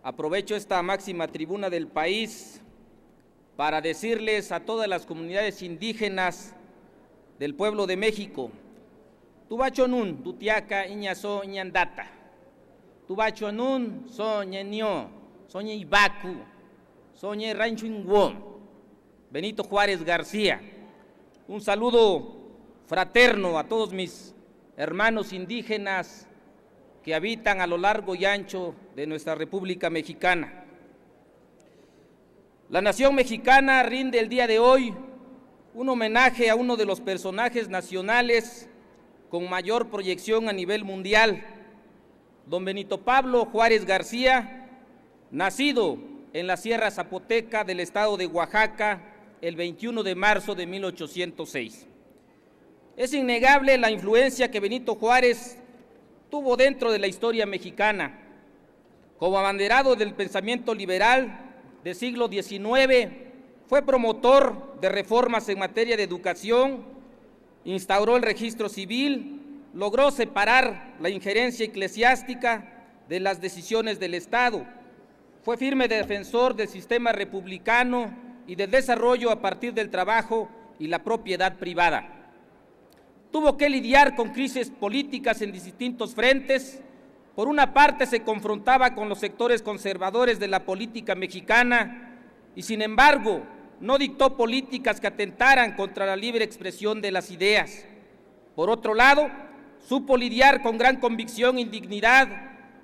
Aprovecho esta máxima tribuna del país para decirles a todas las comunidades indígenas del pueblo de México: Tubachonun, Tutiaca, Iñaso, Iñandata, Tubachonun, Soñenio, Soñe Ibacu, Soñe Rancho Inguón, Benito Juárez García. Un saludo fraterno a todos mis hermanos indígenas que habitan a lo largo y ancho de nuestra República Mexicana. La nación mexicana rinde el día de hoy un homenaje a uno de los personajes nacionales con mayor proyección a nivel mundial, don Benito Pablo Juárez García, nacido en la Sierra Zapoteca del estado de Oaxaca el 21 de marzo de 1806. Es innegable la influencia que Benito Juárez tuvo dentro de la historia mexicana. Como abanderado del pensamiento liberal del siglo XIX, fue promotor de reformas en materia de educación, instauró el registro civil, logró separar la injerencia eclesiástica de las decisiones del Estado, fue firme defensor del sistema republicano y del desarrollo a partir del trabajo y la propiedad privada. Tuvo que lidiar con crisis políticas en distintos frentes. Por una parte se confrontaba con los sectores conservadores de la política mexicana y sin embargo no dictó políticas que atentaran contra la libre expresión de las ideas. Por otro lado, supo lidiar con gran convicción y dignidad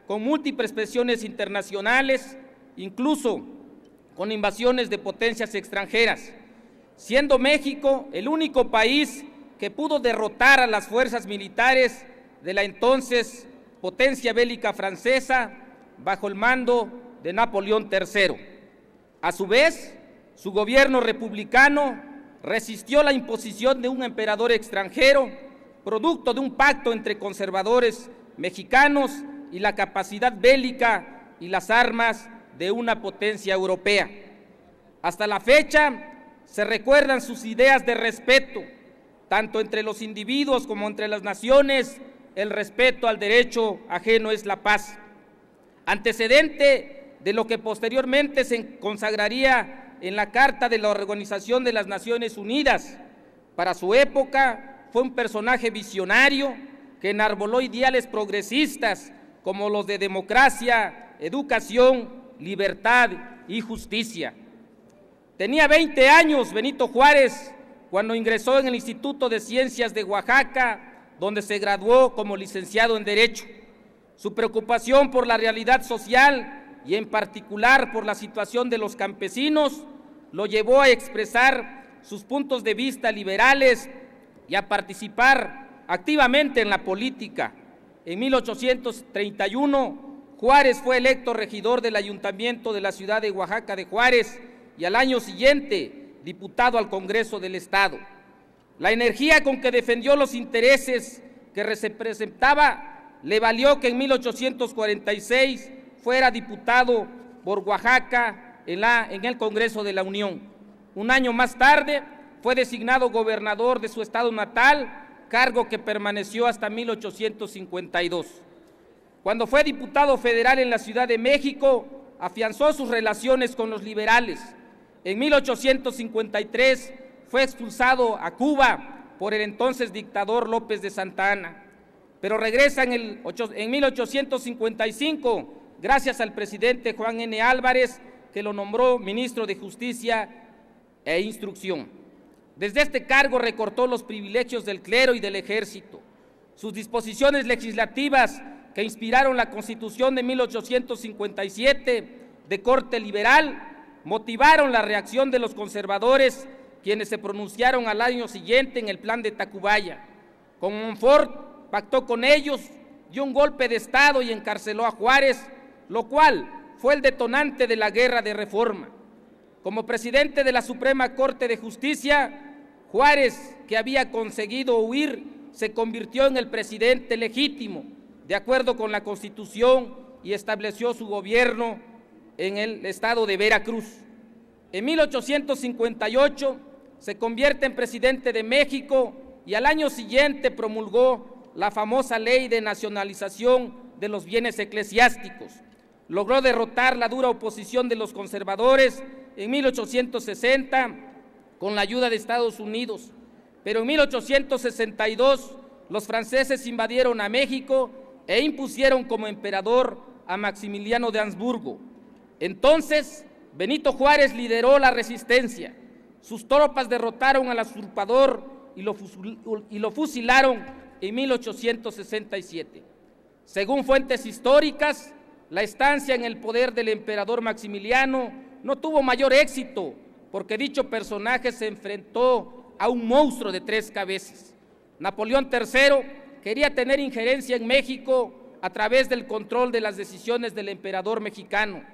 con múltiples presiones internacionales, incluso con invasiones de potencias extranjeras, siendo México el único país que pudo derrotar a las fuerzas militares de la entonces potencia bélica francesa bajo el mando de Napoleón III. A su vez, su gobierno republicano resistió la imposición de un emperador extranjero, producto de un pacto entre conservadores mexicanos y la capacidad bélica y las armas de una potencia europea. Hasta la fecha se recuerdan sus ideas de respeto, tanto entre los individuos como entre las naciones. El respeto al derecho ajeno es la paz, antecedente de lo que posteriormente se consagraría en la Carta de la Organización de las Naciones Unidas. Para su época fue un personaje visionario que enarboló ideales progresistas como los de democracia, educación, libertad y justicia. Tenía 20 años Benito Juárez cuando ingresó en el Instituto de Ciencias de Oaxaca, donde se graduó como licenciado en Derecho. Su preocupación por la realidad social y en particular por la situación de los campesinos lo llevó a expresar sus puntos de vista liberales y a participar activamente en la política. En 1831, Juárez fue electo regidor del Ayuntamiento de la ciudad de Oaxaca de Juárez y al año siguiente diputado al Congreso del Estado. La energía con que defendió los intereses que representaba le valió que en 1846 fuera diputado por Oaxaca en el Congreso de la Unión. Un año más tarde fue designado gobernador de su estado natal, cargo que permaneció hasta 1852. Cuando fue diputado federal en la Ciudad de México, afianzó sus relaciones con los liberales. En 1853 fue expulsado a Cuba por el entonces dictador López de Santa Anna, pero regresa en 1855 gracias al presidente Juan N. Álvarez, que lo nombró ministro de Justicia e Instrucción. Desde este cargo recortó los privilegios del clero y del ejército. Sus disposiciones legislativas que inspiraron la Constitución de 1857 de corte liberal motivaron la reacción de los conservadores, quienes se pronunciaron al año siguiente en el Plan de Tacubaya. Con Montfort pactó con ellos, dio un golpe de Estado y encarceló a Juárez, lo cual fue el detonante de la Guerra de Reforma. Como presidente de la Suprema Corte de Justicia, Juárez, que había conseguido huir, se convirtió en el presidente legítimo, de acuerdo con la Constitución, y estableció su gobierno en el estado de Veracruz. En 1858 se convierte en presidente de México y al año siguiente promulgó la famosa ley de nacionalización de los bienes eclesiásticos. logró derrotar la dura oposición de los conservadores en 1860 con la ayuda de Estados Unidos, pero en 1862 los franceses invadieron a México e impusieron como emperador a Maximiliano de Habsburgo. Entonces, Benito Juárez lideró la resistencia. Sus tropas derrotaron al usurpador y lo fusilaron en 1867. Según fuentes históricas, la estancia en el poder del emperador Maximiliano no tuvo mayor éxito, porque dicho personaje se enfrentó a un monstruo de 3 cabezas. Napoleón III quería tener injerencia en México a través del control de las decisiones del emperador mexicano,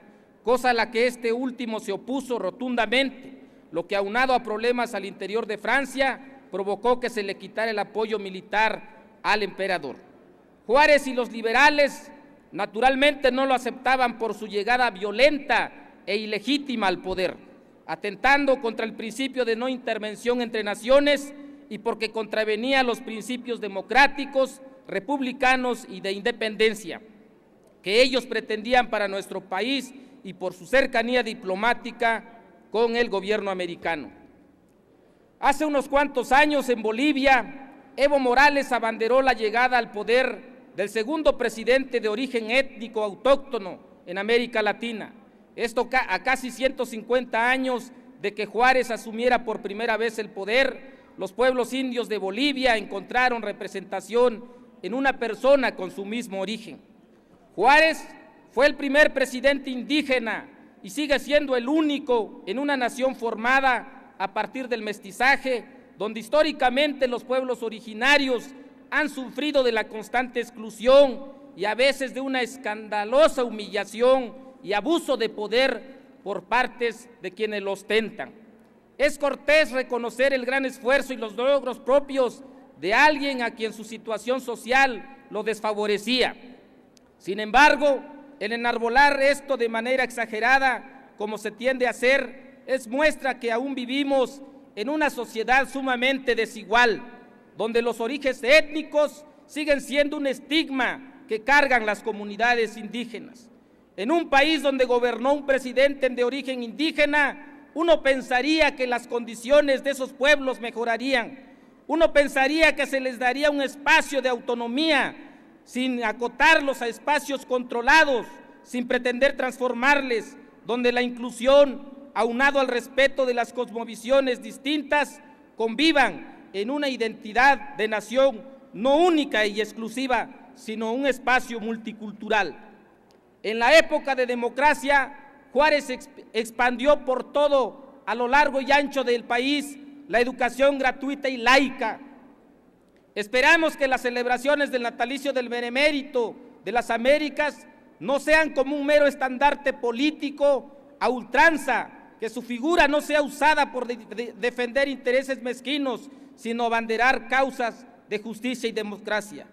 cosa a la que este último se opuso rotundamente, lo que aunado a problemas al interior de Francia, provocó que se le quitara el apoyo militar al emperador. Juárez y los liberales naturalmente no lo aceptaban por su llegada violenta e ilegítima al poder, atentando contra el principio de no intervención entre naciones y porque contravenía los principios democráticos, republicanos y de independencia que ellos pretendían para nuestro país y por su cercanía diplomática con el gobierno americano. Hace unos cuantos años en Bolivia, Evo Morales abanderó la llegada al poder del segundo presidente de origen étnico autóctono en América Latina. Esto a casi 150 años de que Juárez asumiera por primera vez el poder, los pueblos indios de Bolivia encontraron representación en una persona con su mismo origen. Juárez fue el primer presidente indígena y sigue siendo el único en una nación formada a partir del mestizaje, donde históricamente los pueblos originarios han sufrido de la constante exclusión y a veces de una escandalosa humillación y abuso de poder por partes de quienes lo ostentan. Es cortés reconocer el gran esfuerzo y los logros propios de alguien a quien su situación social lo desfavorecía. Sin embargo, el enarbolar esto de manera exagerada, como se tiende a hacer, es muestra que aún vivimos en una sociedad sumamente desigual, donde los orígenes étnicos siguen siendo un estigma que cargan las comunidades indígenas. En un país donde gobernó un presidente de origen indígena, uno pensaría que las condiciones de esos pueblos mejorarían. Uno pensaría que se les daría un espacio de autonomía, sin acotarlos a espacios controlados, sin pretender transformarles, donde la inclusión, aunado al respeto de las cosmovisiones distintas, convivan en una identidad de nación no única y exclusiva, sino un espacio multicultural. En la época de democracia, Juárez expandió por todo, a lo largo y ancho del país, la educación gratuita y laica. Esperamos que las celebraciones del natalicio del Benemérito de las Américas no sean como un mero estandarte político a ultranza, que su figura no sea usada por defender intereses mezquinos, sino abanderar causas de justicia y democracia.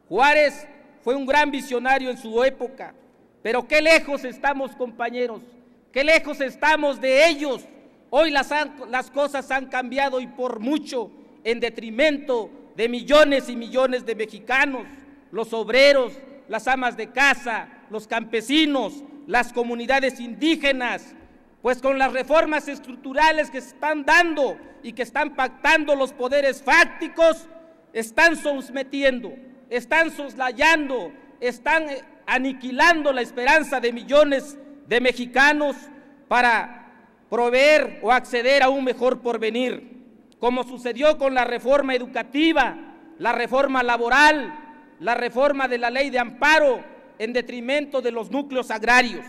Juárez fue un gran visionario en su época, pero qué lejos estamos, compañeros, qué lejos estamos de ellos. Hoy las cosas han cambiado y por mucho, en detrimento de millones y millones de mexicanos, los obreros, las amas de casa, los campesinos, las comunidades indígenas, pues con las reformas estructurales que se están dando y que están pactando los poderes fácticos, están sometiendo, están soslayando, están aniquilando la esperanza de millones de mexicanos para proveer o acceder a un mejor porvenir, como sucedió con la reforma educativa, la reforma laboral, la reforma de la ley de amparo en detrimento de los núcleos agrarios,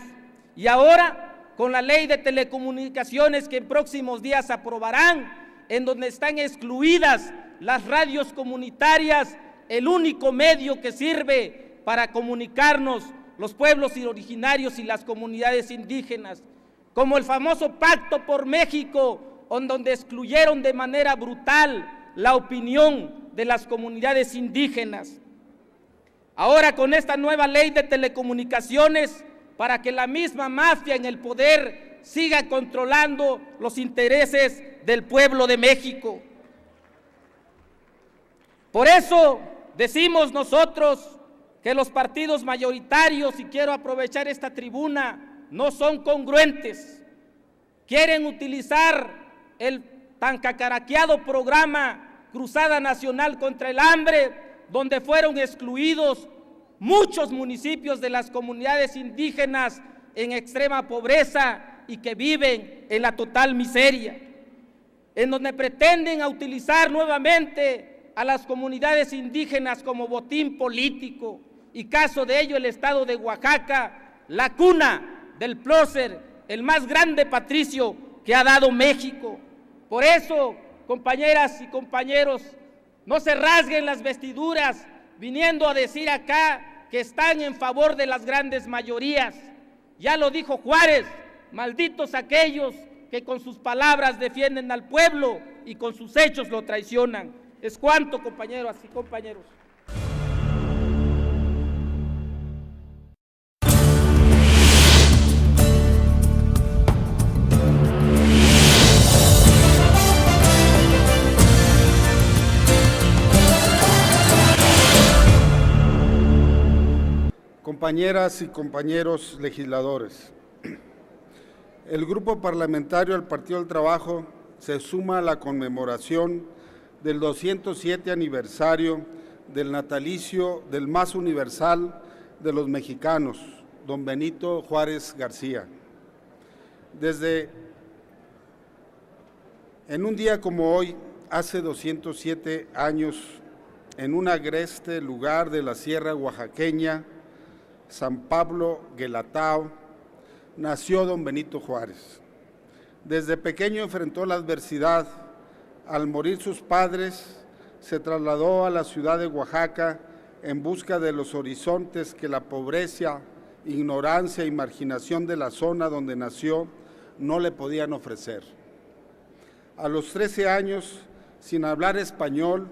y ahora con la ley de telecomunicaciones que en próximos días aprobarán, en donde están excluidas las radios comunitarias, el único medio que sirve para comunicarnos los pueblos originarios y las comunidades indígenas, como el famoso Pacto por México, en donde excluyeron de manera brutal la opinión de las comunidades indígenas. Ahora con esta nueva ley de telecomunicaciones, para que la misma mafia en el poder siga controlando los intereses del pueblo de México. Por eso decimos nosotros que los partidos mayoritarios, y quiero aprovechar esta tribuna, no son congruentes. Quieren utilizar el tan cacaraqueado programa Cruzada Nacional contra el Hambre, donde fueron excluidos muchos municipios de las comunidades indígenas en extrema pobreza y que viven en la total miseria, en donde pretenden utilizar nuevamente a las comunidades indígenas como botín político, y caso de ello el estado de Oaxaca, la cuna del prócer, el más grande patricio que ha dado México. Por eso, compañeras y compañeros, no se rasguen las vestiduras viniendo a decir acá que están en favor de las grandes mayorías. Ya lo dijo Juárez: malditos aquellos que con sus palabras defienden al pueblo y con sus hechos lo traicionan. Es cuanto, compañeros y compañeros. Compañeras y compañeros legisladores, el Grupo Parlamentario del Partido del Trabajo se suma a la conmemoración del 207 aniversario del natalicio del más universal de los mexicanos, don Benito Juárez García. En un día como hoy, hace 207 años, en un agreste lugar de la sierra oaxaqueña, San Pablo Guelatao, nació don Benito Juárez. Desde pequeño enfrentó la adversidad. Al morir sus padres, se trasladó a la ciudad de Oaxaca en busca de los horizontes que la pobreza, ignorancia y marginación de la zona donde nació no le podían ofrecer. A los 13 años, sin hablar español,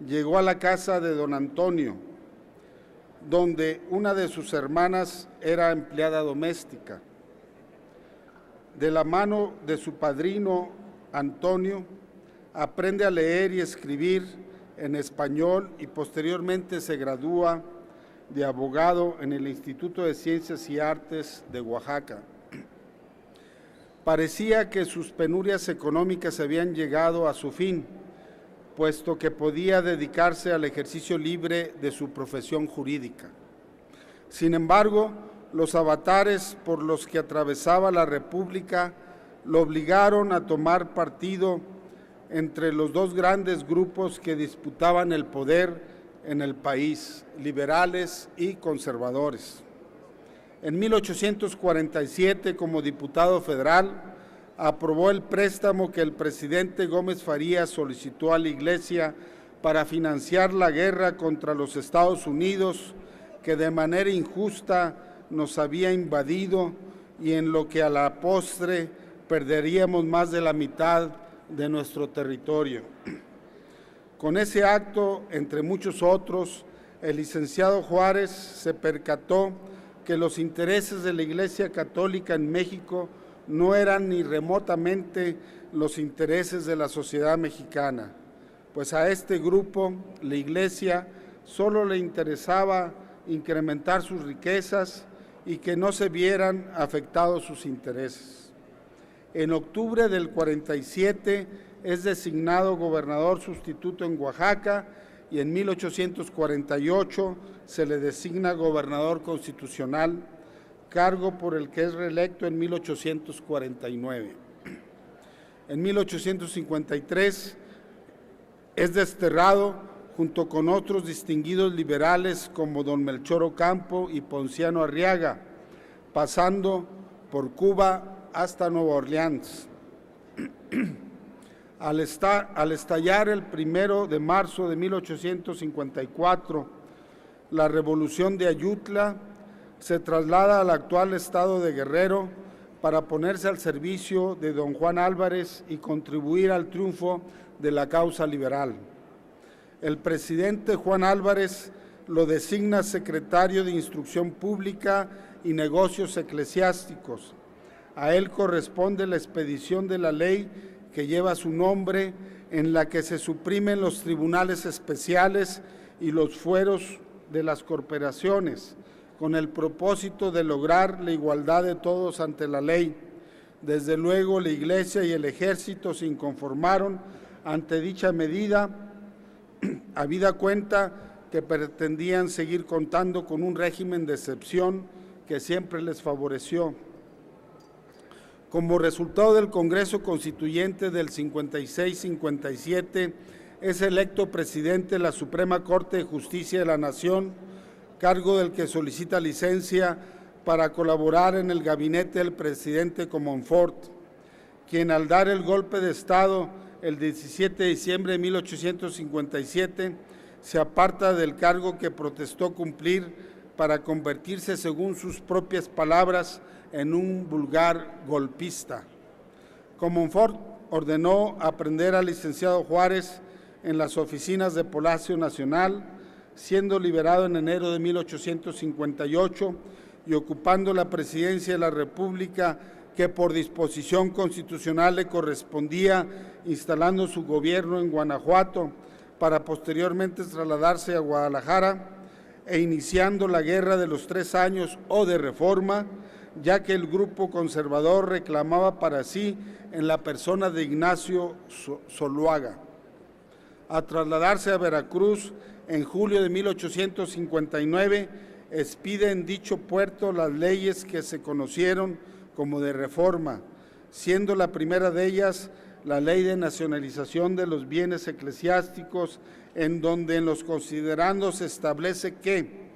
llegó a la casa de don Antonio, donde una de sus hermanas era empleada doméstica. De la mano de su padrino Antonio, aprende a leer y escribir en español y posteriormente se gradúa de abogado en el Instituto de Ciencias y Artes de Oaxaca. Parecía que sus penurias económicas habían llegado a su fin, puesto que podía dedicarse al ejercicio libre de su profesión jurídica. Sin embargo, los avatares por los que atravesaba la República lo obligaron a tomar partido entre los dos grandes grupos que disputaban el poder en el país, liberales y conservadores. En 1847, como diputado federal, aprobó el préstamo que el presidente Gómez Farías solicitó a la Iglesia para financiar la guerra contra los Estados Unidos, que de manera injusta nos había invadido y en lo que a la postre perderíamos más de la mitad de nuestro territorio. Con ese acto, entre muchos otros, el licenciado Juárez se percató que los intereses de la Iglesia Católica en México no eran ni remotamente los intereses de la sociedad mexicana, pues a este grupo, la Iglesia, solo le interesaba incrementar sus riquezas y que no se vieran afectados sus intereses. En octubre del 47 es designado gobernador sustituto en Oaxaca y en 1848 se le designa gobernador constitucional, cargo por el que es reelecto en 1849. En 1853 es desterrado junto con otros distinguidos liberales como don Melchor Ocampo y Ponciano Arriaga, pasando por Cuba hasta Nueva Orleans. Al estallar el 1 de marzo de 1854, la Revolución de Ayutla, se traslada al actual estado de Guerrero para ponerse al servicio de don Juan Álvarez y contribuir al triunfo de la causa liberal. El presidente Juan Álvarez lo designa secretario de Instrucción Pública y Negocios Eclesiásticos. A él corresponde la expedición de la ley que lleva su nombre, en la que se suprimen los tribunales especiales y los fueros de las corporaciones, con el propósito de lograr la igualdad de todos ante la ley. Desde luego, la Iglesia y el Ejército se inconformaron ante dicha medida, habida cuenta que pretendían seguir contando con un régimen de excepción que siempre les favoreció. Como resultado del Congreso Constituyente del 56-57, es electo presidente de la Suprema Corte de Justicia de la Nación, cargo del que solicita licencia para colaborar en el gabinete del presidente Comonfort, quien al dar el golpe de Estado el 17 de diciembre de 1857 se aparta del cargo que protestó cumplir para convertirse, según sus propias palabras, en un vulgar golpista. Comonfort ordenó aprehender al licenciado Juárez en las oficinas de Palacio Nacional, siendo liberado en enero de 1858 y ocupando la presidencia de la República que por disposición constitucional le correspondía, instalando su gobierno en Guanajuato para posteriormente trasladarse a Guadalajara e iniciando la Guerra de los 3 años o de Reforma, ya que el grupo conservador reclamaba para sí en la persona de Ignacio Zuluaga. A trasladarse a Veracruz en julio de 1859, expide en dicho puerto las leyes que se conocieron como de Reforma, siendo la primera de ellas la Ley de Nacionalización de los Bienes Eclesiásticos, en donde en los considerandos se establece que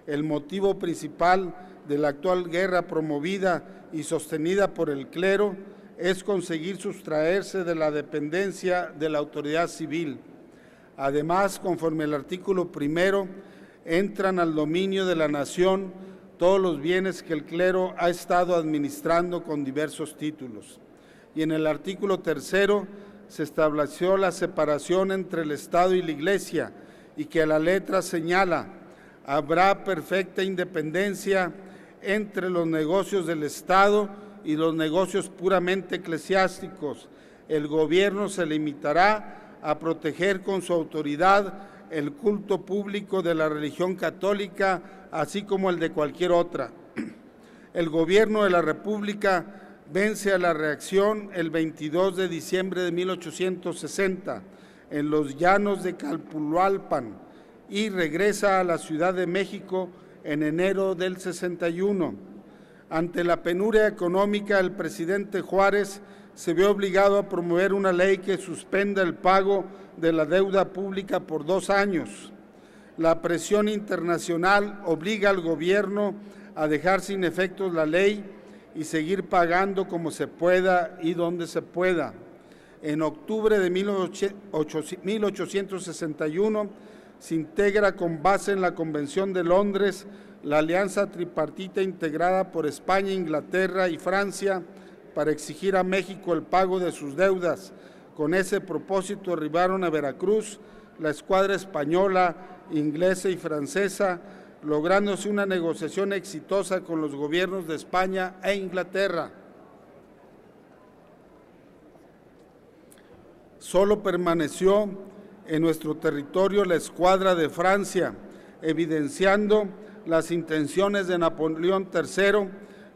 el motivo principal de la actual guerra promovida y sostenida por el clero es conseguir sustraerse de la dependencia de la autoridad civil. Además, conforme al artículo 1, entran al dominio de la nación todos los bienes que el clero ha estado administrando con diversos títulos. Y en el artículo 3 se estableció la separación entre el Estado y la Iglesia, y que a la letra señala: habrá perfecta independencia entre los negocios del Estado y los negocios puramente eclesiásticos. El gobierno se limitará a proteger con su autoridad el culto público de la religión católica, así como el de cualquier otra. El gobierno de la República vence a la reacción el 22 de diciembre de 1860 en los llanos de Calpulalpan y regresa a la Ciudad de México en enero del 61. Ante la penuria económica, el presidente Juárez se ve obligado a promover una ley que suspenda el pago de la deuda pública por 2 años. La presión internacional obliga al gobierno a dejar sin efectos la ley y seguir pagando como se pueda y donde se pueda. En octubre de 1861 se integra con base en la Convención de Londres la alianza tripartita integrada por España, Inglaterra y Francia para exigir a México el pago de sus deudas. Con ese propósito arribaron a Veracruz la escuadra española, inglesa y francesa, lográndose una negociación exitosa con los gobiernos de España e Inglaterra. Solo permaneció en nuestro territorio la escuadra de Francia, evidenciando las intenciones de Napoleón III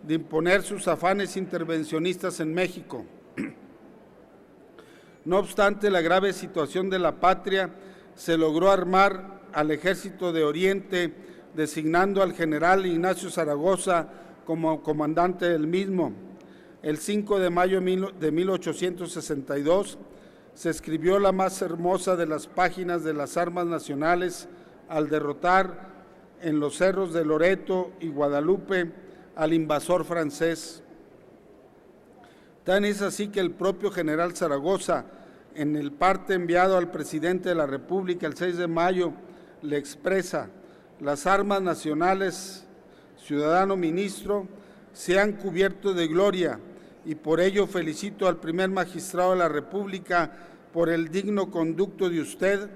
de imponer sus afanes intervencionistas en México. No obstante la grave situación de la patria, se logró armar al Ejército de Oriente, designando al general Ignacio Zaragoza como comandante del mismo. El 5 de mayo de 1862 se escribió la más hermosa de las páginas de las armas nacionales al derrotar en los cerros de Loreto y Guadalupe al invasor francés. Tan es así que el propio general Zaragoza, en el parte enviado al presidente de la República el 6 de mayo, le expresa: las armas nacionales, ciudadano ministro, se han cubierto de gloria, y por ello felicito al primer magistrado de la República por el digno conducto de usted,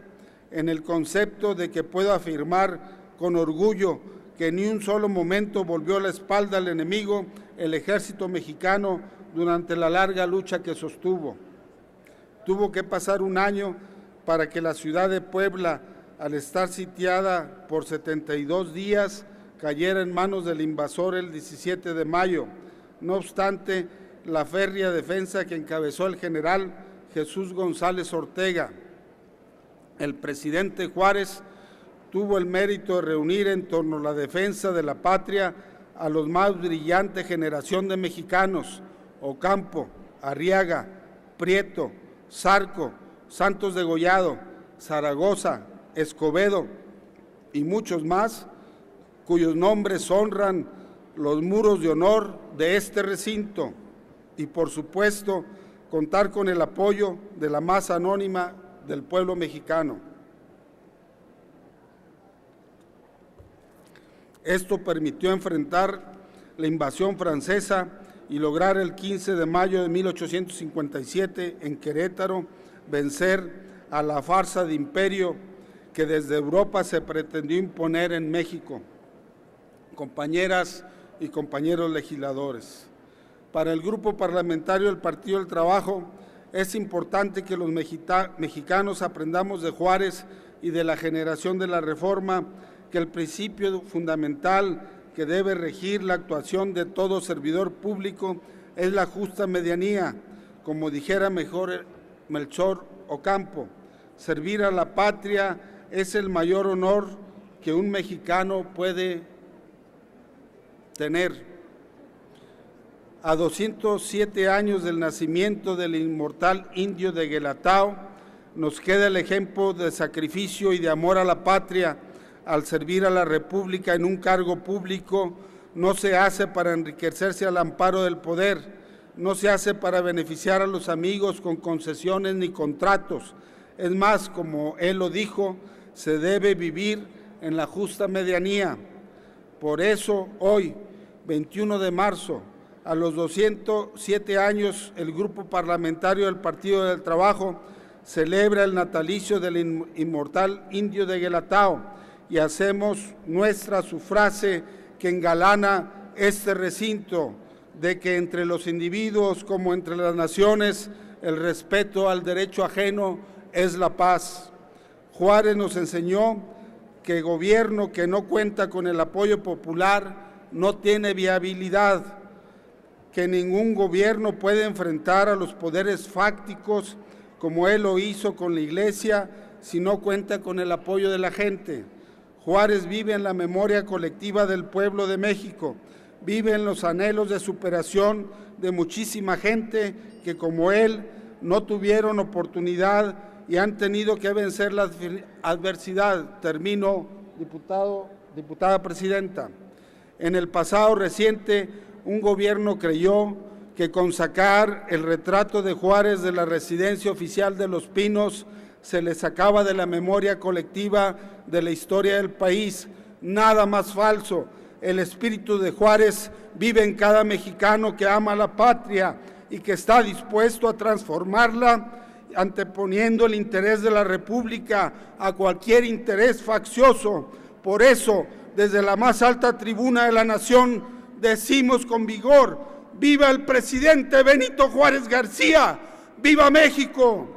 en el concepto de que puedo afirmar con orgullo que ni un solo momento volvió la espalda al enemigo el ejército mexicano durante la larga lucha que sostuvo. Tuvo que pasar un año para que la ciudad de Puebla al estar sitiada por 72 días, cayera en manos del invasor el 17 de mayo. No obstante, la férrea defensa que encabezó el general Jesús González Ortega, el presidente Juárez tuvo el mérito de reunir en torno a la defensa de la patria a los más brillante generación de mexicanos: Ocampo, Arriaga, Prieto, Zarco, Santos Degollado, Zaragoza, Escobedo y muchos más, cuyos nombres honran los muros de honor de este recinto, y por supuesto contar con el apoyo de la masa anónima del pueblo mexicano. Esto permitió enfrentar la invasión francesa y lograr el 15 de mayo de 1857 en Querétaro vencer a la farsa de imperio que desde Europa se pretendió imponer en México. Compañeras y compañeros legisladores, para el Grupo Parlamentario del Partido del Trabajo es importante que los mexicanos aprendamos de Juárez y de la generación de la Reforma que el principio fundamental que debe regir la actuación de todo servidor público es la justa medianía, como dijera mejor Melchor Ocampo: servir a la patria es el mayor honor que un mexicano puede tener. A 207 años del nacimiento del inmortal indio de Guelatao, nos queda el ejemplo de sacrificio y de amor a la patria. Al servir a la República en un cargo público, no se hace para enriquecerse al amparo del poder, no se hace para beneficiar a los amigos con concesiones ni contratos. Es más, como él lo dijo, se debe vivir en la justa medianía. Por eso, hoy, 21 de marzo, a los 207 años, el Grupo Parlamentario del Partido del Trabajo celebra el natalicio del inmortal indio de Guelatao y hacemos nuestra su frase que engalana este recinto, de que entre los individuos como entre las naciones el respeto al derecho ajeno es la paz. Juárez nos enseñó que gobierno que no cuenta con el apoyo popular no tiene viabilidad, que ningún gobierno puede enfrentar a los poderes fácticos como él lo hizo con la Iglesia si no cuenta con el apoyo de la gente. Juárez vive en la memoria colectiva del pueblo de México, vive en los anhelos de superación de muchísima gente que como él no tuvieron oportunidad y han tenido que vencer la adversidad. Termino, diputada presidenta. En el pasado reciente, un gobierno creyó que con sacar el retrato de Juárez de la residencia oficial de Los Pinos se le sacaba de la memoria colectiva de la historia del país. Nada más falso. El espíritu de Juárez vive en cada mexicano que ama la patria y que está dispuesto a transformarla, anteponiendo el interés de la República a cualquier interés faccioso. Por eso, desde la más alta tribuna de la nación, decimos con vigor: ¡viva el presidente Benito Juárez García! ¡Viva México!